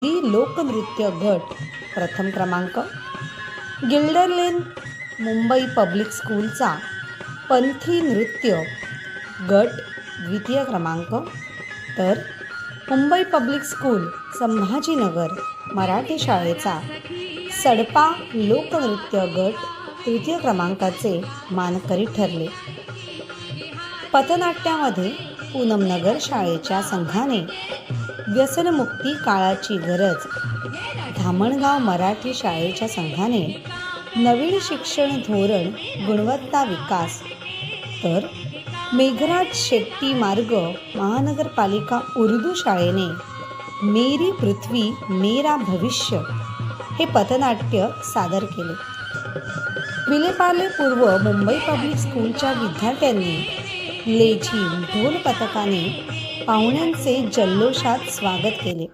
लोकनृत्य गट प्रथम क्रमांक, गिल्डरलेन मुंबई पब्लिक स्कूलचा पंथी नृत्य गट द्वितीय क्रमांक, तर मुंबई पब्लिक स्कूल संभाजीनगर मराठी शाळेचा सडपा लोकनृत्य गट तृतीय क्रमांकाचे मानकरी ठरले. पथनाट्यामध्ये पूनमनगर शाळेच्या संघाने व्यसनमुक्ती काळाची गरज, धामणगाव मराठी शाळेच्या संघाने नवीन शिक्षण धोरण गुणवत्ता विकास, तर मेघराज शेट्टी मार्ग महानगरपालिका उर्दू शाळेने मेरी पृथ्वी मेरा भविष्य हे पथनाट्य सादर केले. विलेपार्ले पूर्व मुंबई पब्लिक स्कूलच्या विद्यार्थ्यांनी लेझीम ढोल पथकाने पाहुण्यांचे जल्लोषात स्वागत केले.